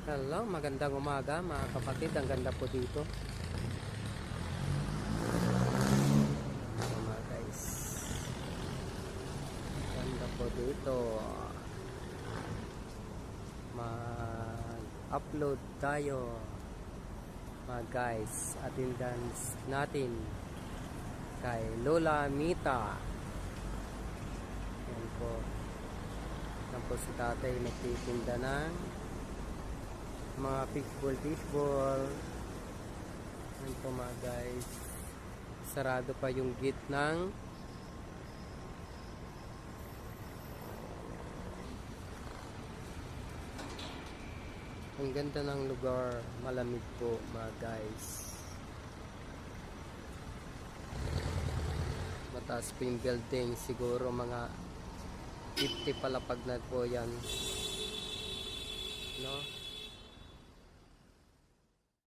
Hello, magandang umaga mga kapatid. Ang ganda po dito. Mga guys. Ganda po dito. Mag-upload tayo. Mga guys, attendance natin kay Lola Mita. Yan po. Yan po si tatay nagtitinda ng mga fishball. Yan po mga guys. Sarado pa yung gate ng ang ganda ng lugar. Malamig po mga guys. Mataas po yung building. Siguro mga 50 palapag na po yan, no?